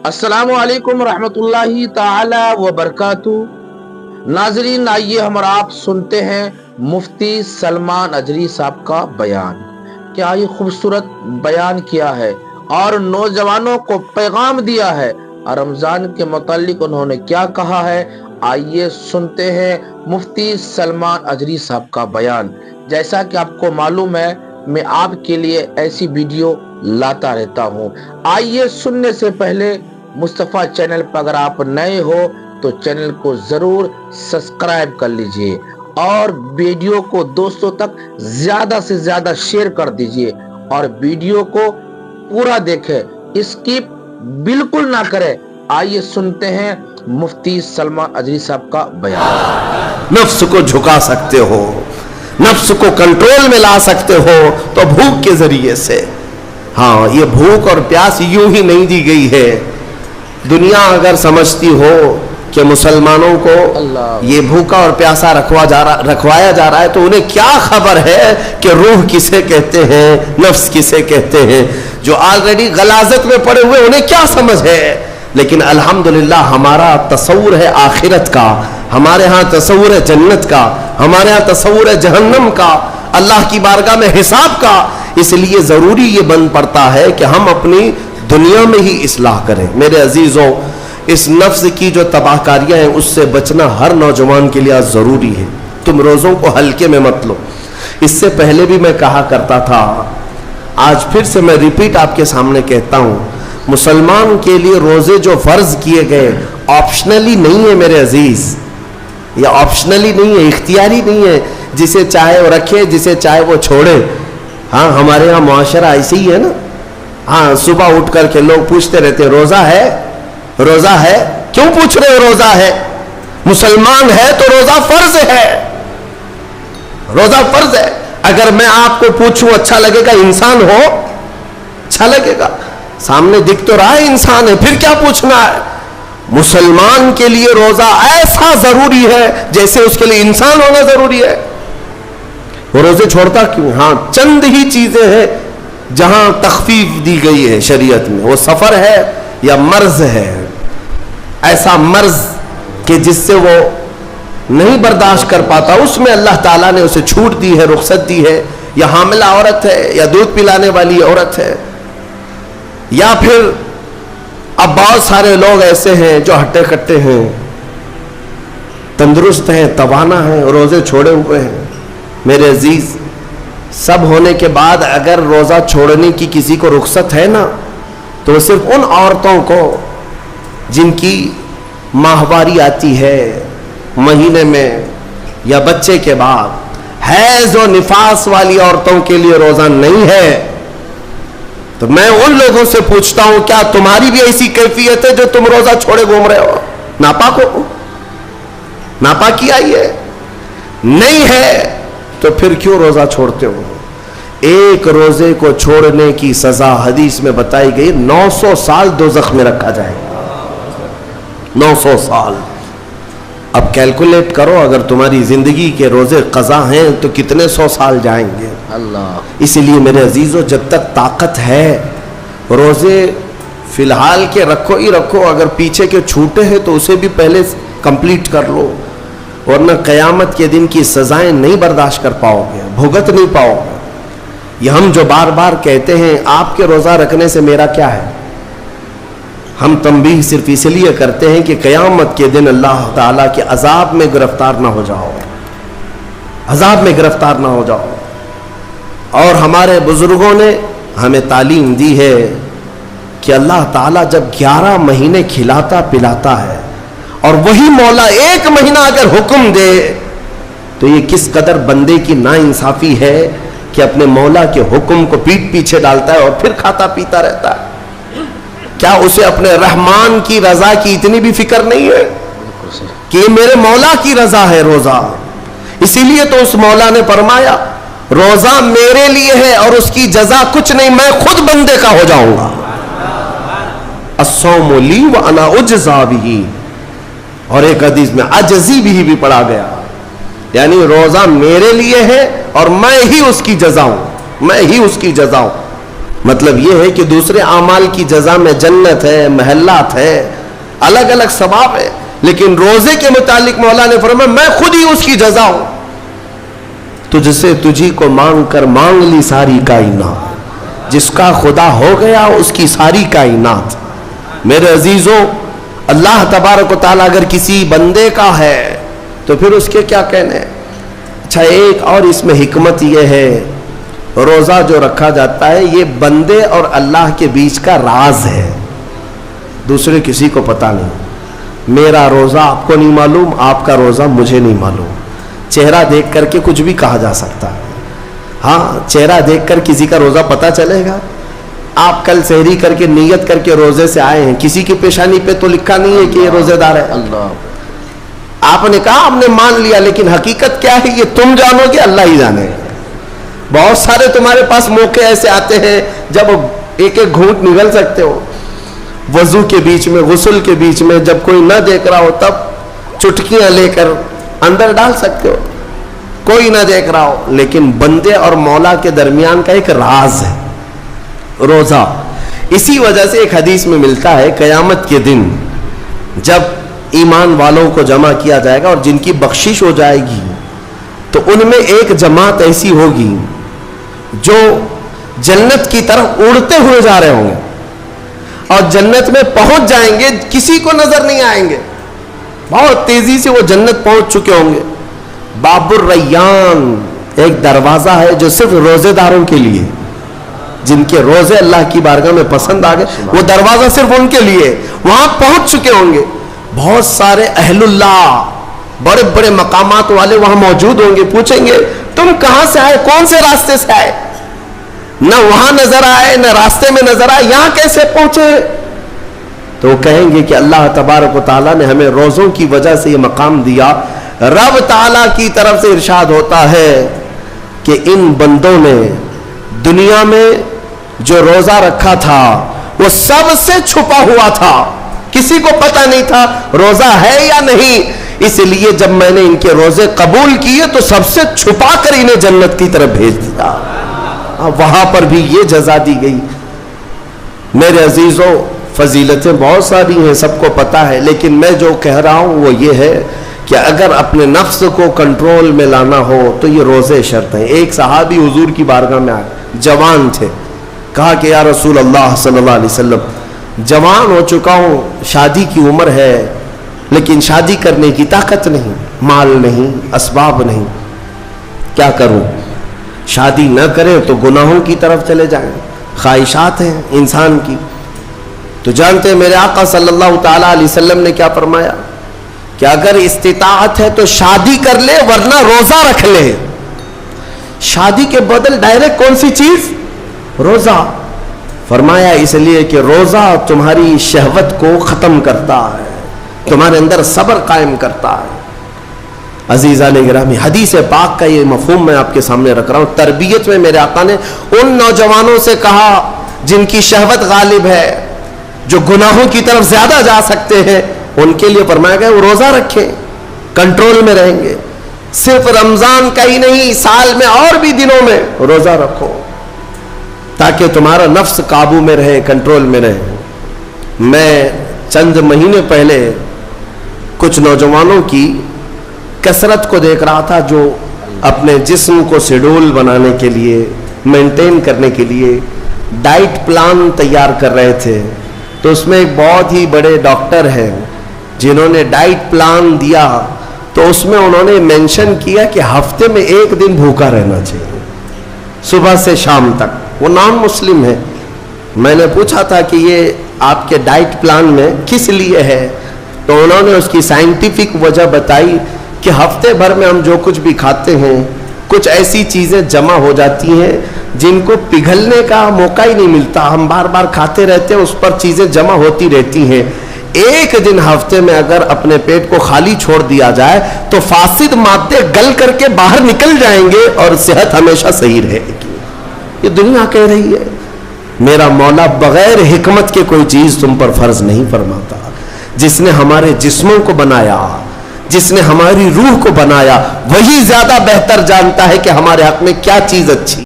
السلام علیکم رحمۃ اللہ تعالی وبرکاتہ۔ ناظرین، آئیے ہم اور آپ سنتے ہیں مفتی سلمان اجری صاحب کا بیان۔ کیا یہ خوبصورت بیان کیا ہے اور نوجوانوں کو پیغام دیا ہے۔ رمضان کے متعلق انہوں نے کیا کہا ہے، آئیے سنتے ہیں مفتی سلمان اجری صاحب کا بیان۔ جیسا کہ آپ کو معلوم ہے، میں آپ کے لیے ایسی ویڈیو لاتا رہتا ہوں۔ آئیے سننے سے پہلے مصطفیٰ چینل پر اگر آپ نئے ہو تو چینل کو ضرور سبسکرائب کر لیجئے اور ویڈیو کو دوستوں تک زیادہ سے زیادہ شیئر کر دیجئے اور ویڈیو کو پورا دیکھیں، اسکپ بالکل نہ کریں۔ آئیے سنتے ہیں مفتی سلمان اجری صاحب کا بیان۔ نفس کو جھکا سکتے ہو، نفس کو کنٹرول میں لا سکتے ہو تو بھوک کے ذریعے سے۔ ہاں، یہ بھوک اور پیاس یوں ہی نہیں دی گئی ہے۔ دنیا اگر سمجھتی ہو کہ مسلمانوں کو یہ بھوکا اور پیاسا رکھوایا جا رہا ہے تو انہیں کیا خبر ہے کہ روح کسے کہتے ہیں، نفس کسے کہتے ہیں۔ جو آلریڈی غلاظت میں پڑے ہوئے انہیں کیا سمجھ ہے۔ لیکن الحمدللہ ہمارا تصور ہے آخرت کا، ہمارے ہاں تصور ہے جنت کا، ہمارے ہاں تصور ہے جہنم کا، اللہ کی بارگاہ میں حساب کا۔ اس لیے ضروری یہ بن پڑتا ہے کہ ہم اپنی دنیا میں ہی اصلاح کریں۔ میرے عزیزوں، اس نفس کی جو تباہ کاریاں ہیں اس سے بچنا ہر نوجوان کے لیے ضروری ہے۔ تم روزوں کو ہلکے میں مت لو۔ اس سے پہلے بھی میں کہا کرتا تھا، آج پھر سے میں ریپیٹ آپ کے سامنے کہتا ہوں، مسلمان کے لیے روزے جو فرض کیے گئے آپشنلی نہیں ہے میرے عزیز، یہ آپشنلی نہیں ہے، اختیاری نہیں ہے۔ جسے چاہے وہ رکھے، جسے چاہے وہ چھوڑے۔ ہاں، ہمارے ہاں معاشرہ ایسے ہی ہے نا۔ ہاں، صبح اٹھ کر کے لوگ پوچھتے رہتے روزہ ہے، روزہ ہے۔ کیوں پوچھ رہے ہو روزہ ہے؟ مسلمان ہے تو روزہ فرض ہے، روزہ فرض ہے۔ اگر میں آپ کو پوچھوں اچھا لگے گا؟ انسان ہو اچھا لگے گا، سامنے دکھ تو رہا ہے انسان ہے، پھر کیا پوچھنا ہے؟ مسلمان کے لیے روزہ ایسا ضروری ہے جیسے اس کے لیے انسان ہونا ضروری ہے۔ وہ روزے چھوڑتا کیوں؟ ہاں، چند ہی چیزیں ہیں جہاں تخفیف دی گئی ہے شریعت میں، وہ سفر ہے یا مرض ہے۔ ایسا مرض کہ جس سے وہ نہیں برداشت کر پاتا، اس میں اللہ تعالیٰ نے اسے چھوٹ دی ہے، رخصت دی ہے۔ یا حاملہ عورت ہے، یا دودھ پلانے والی عورت ہے، یا پھر اب بہت سارے لوگ ایسے ہیں جو ہٹے کٹے ہیں، تندرست ہیں، توانا ہیں، روزے چھوڑے ہوئے ہیں۔ میرے عزیز، سب ہونے کے بعد اگر روزہ چھوڑنے کی کسی کو رخصت ہے نا، تو صرف ان عورتوں کو جن کی ماہواری آتی ہے مہینے میں یا بچے کے بعد، حیض و نفاس والی عورتوں کے لیے روزہ نہیں ہے۔ تو میں ان لوگوں سے پوچھتا ہوں، کیا تمہاری بھی ایسی کیفیت ہے جو تم روزہ چھوڑے گھوم رہے ہو؟ ناپاک ہو؟ ناپاکی آئی ہے؟ نہیں ہے تو پھر کیوں روزہ چھوڑتے ہو؟ ایک روزے کو چھوڑنے کی سزا حدیث میں بتائی گئی 900 سال دوزخ میں رکھا جائے گا۔ 900 سال۔ اب کیلکولیٹ کرو، اگر تمہاری زندگی کے روزے قضا ہیں تو کتنے 100 سال جائیں گے۔ اللہ۔ اسی لیے میرے عزیزو، جب تک طاقت ہے روزے فی الحال کے رکھو ہی رکھو۔ اگر پیچھے کے چھوٹے ہیں تو اسے بھی پہلے کمپلیٹ کر لو، ورنہ قیامت کے دن کی سزائیں نہیں برداشت کر پاؤ گے، بھگت نہیں پاؤ گے۔ یہ ہم جو بار بار کہتے ہیں آپ کے روزہ رکھنے سے میرا کیا ہے، ہم تنبیہ صرف اس لیے کرتے ہیں کہ قیامت کے دن اللہ تعالیٰ کے عذاب میں گرفتار نہ ہو جاؤ، عذاب میں گرفتار نہ ہو جاؤ۔ اور ہمارے بزرگوں نے ہمیں تعلیم دی ہے کہ اللہ تعالیٰ جب 11 مہینے کھلاتا پلاتا ہے اور وہی مولا 1 مہینہ اگر حکم دے تو یہ کس قدر بندے کی ناانصافی ہے کہ اپنے مولا کے حکم کو پیٹ پیچھے ڈالتا ہے اور پھر کھاتا پیتا رہتا ہے۔ کیا اسے اپنے رحمان کی رضا کی اتنی بھی فکر نہیں ہے کہ یہ میرے مولا کی رضا ہے روزہ؟ اسی لیے تو اس مولا نے فرمایا روزہ میرے لیے ہے اور اس کی جزا کچھ نہیں، میں خود بندے کا ہو جاؤں گا۔ الصوم لی وانا اجزا بہ، اور ایک حدیث میں عجزی بھی پڑھا گیا، یعنی روزہ میرے لیے ہے اور میں ہی اس کی جزا ہوں، میں ہی اس کی جزا ہوں۔ مطلب یہ ہے کہ دوسرے اعمال کی جزا میں جنت ہے، محلات ہے، الگ الگ ثواب ہے، لیکن روزے کے متعلق مولا نے فرمایا میں خود ہی اس کی جزا ہوں. تجھ سے تجھی کو مانگ کر مانگ لی ساری کائنات، جس کا خدا ہو گیا اس کی ساری کائنات. میرے عزیزوں، اللہ تبارک و تعالیٰ اگر کسی بندے کا ہے تو پھر اس کے کیا کہنے. اچھا، ایک اور اس میں حکمت یہ ہے، روزہ جو رکھا جاتا ہے یہ بندے اور اللہ کے بیچ کا راز ہے، دوسرے کسی کو پتہ نہیں. میرا روزہ آپ کو نہیں معلوم، آپ کا روزہ مجھے نہیں معلوم. چہرہ دیکھ کر کے کچھ بھی کہا جا سکتا ہے. ہاں، چہرہ دیکھ کر کسی کا روزہ پتہ چلے گا. آپ کل سحری کر کے نیت کر کے روزے سے آئے ہیں، کسی کی پیشانی پہ تو لکھا نہیں ہے کہ یہ روزے دار ہے. آپ نے کہا آپ نے مان لیا، لیکن حقیقت کیا ہے یہ تم جانو گے، اللہ ہی جانے. بہت سارے تمہارے پاس موقع ایسے آتے ہیں جب ایک ایک گھونٹ نگل سکتے ہو، وضو کے بیچ میں، غسل کے بیچ میں، جب کوئی نہ دیکھ رہا ہو تب چٹکیاں لے کر اندر ڈال سکتے ہو، کوئی نہ دیکھ رہا ہو. لیکن بندے اور مولا کے درمیان کا ایک راز ہے روزہ. اسی وجہ سے ایک حدیث میں ملتا ہے قیامت کے دن جب ایمان والوں کو جمع کیا جائے گا اور جن کی بخشش ہو جائے گی تو ان میں ایک جماعت ایسی ہوگی جو جنت کی طرف اڑتے ہوئے جا رہے ہوں گے اور جنت میں پہنچ جائیں گے، کسی کو نظر نہیں آئیں گے، بہت تیزی سے وہ جنت پہنچ چکے ہوں گے. باب الریان ایک دروازہ ہے جو صرف روزے داروں کے لیے، جن کے روزے اللہ کی بارگاہ میں پسند آ گئے، وہ دروازہ صرف ان کے لیے. وہاں پہنچ چکے ہوں گے، بہت سارے اہل اللہ، بڑے بڑے مقامات والے وہاں موجود ہوں گے. پوچھیں گے تم کہاں سے آئے، کون سے راستے سے آئے؟ نہ وہاں نظر آئے نہ راستے میں نظر آئے، یہاں کیسے پہنچے؟ تو وہ کہیں گے کہ اللہ تبارک و تعالیٰ نے ہمیں روزوں کی وجہ سے یہ مقام دیا. رب تعالیٰ کی طرف سے ارشاد ہوتا ہے کہ ان بندوں نے دنیا میں جو روزہ رکھا تھا وہ سب سے چھپا ہوا تھا، کسی کو پتہ نہیں تھا روزہ ہے یا نہیں. اس لیے جب میں نے ان کے روزے قبول کیے تو سب سے چھپا کر انہیں جنت کی طرف بھیج دیا. وہاں پر بھی یہ جزا دی گئی. میرے عزیزوں، فضیلتیں بہت ساری ہیں، سب کو پتہ ہے، لیکن میں جو کہہ رہا ہوں وہ یہ ہے کہ اگر اپنے نفس کو کنٹرول میں لانا ہو تو یہ روزے شرط ہیں. ایک صحابی حضور کی بارگاہ میں آئے، جوان تھے، کہا کہ یا رسول اللہ صلی اللہ علیہ وسلم، جوان ہو چکا ہوں، شادی کی عمر ہے، لیکن شادی کرنے کی طاقت نہیں، مال نہیں، اسباب نہیں، کیا کروں؟ شادی نہ کریں تو گناہوں کی طرف چلے جائیں، خواہشات ہیں انسان کی. تو جانتے ہیں میرے آقا صلی اللہ تعالی علیہ وسلم نے کیا فرمایا کہ اگر استطاعت ہے تو شادی کر لے ورنہ روزہ رکھ لے. شادی کے بدل ڈائریکٹ کون سی چیز؟ روزہ. فرمایا اس لیے کہ روزہ تمہاری شہوت کو ختم کرتا ہے، تمہارے اندر صبر قائم کرتا ہے. عزیزان گرامی، حدیث پاک کا یہ مفہوم میں آپ کے سامنے رکھ رہا ہوں. تربیت میں میرے آقا نے ان نوجوانوں سے کہا جن کی شہوت غالب ہے، جو گناہوں کی طرف زیادہ جا سکتے ہیں، ان کے لیے فرمایا گیا وہ روزہ رکھیں، کنٹرول میں رہیں گے. صرف رمضان کا ہی نہیں، سال میں اور بھی دنوں میں روزہ رکھو تاکہ تمہارا نفس قابو میں رہے، کنٹرول میں رہے. میں چند مہینے پہلے کچھ نوجوانوں کی کثرت کو دیکھ رہا تھا جو اپنے جسم کو شیڈول بنانے کے لیے، مینٹین کرنے کے لیے ڈائٹ پلان تیار کر رہے تھے. تو اس میں ایک بہت ہی بڑے ڈاکٹر ہیں جنہوں نے ڈائٹ پلان دیا، تو اس میں انہوں نے مینشن کیا کہ ہفتے میں ایک دن بھوکا رہنا چاہیے، صبح سے شام تک. وہ نان مسلم ہے. میں نے پوچھا تھا کہ یہ آپ کے ڈائٹ پلان میں کس لیے ہے؟ تو انہوں نے اس کی سائنٹیفک وجہ بتائی کہ ہفتے بھر میں ہم جو کچھ بھی کھاتے ہیں، کچھ ایسی چیزیں جمع ہو جاتی ہیں جن کو پگھلنے کا موقع ہی نہیں ملتا، ہم بار بار کھاتے رہتے ہیں، اس پر چیزیں جمع ہوتی رہتی ہیں. ایک دن ہفتے میں اگر اپنے پیٹ کو خالی چھوڑ دیا جائے تو فاسد مادے گل کر کے باہر نکل جائیں گے اور صحت ہمیشہ صحیح رہے گی. یہ دنیا کہہ رہی ہے. میرا مولا بغیر حکمت کے کوئی چیز تم پر فرض نہیں فرماتا. جس نے ہمارے جسموں کو بنایا، جس نے ہماری روح کو بنایا، وہی زیادہ بہتر جانتا ہے کہ ہمارے حق میں کیا چیز اچھی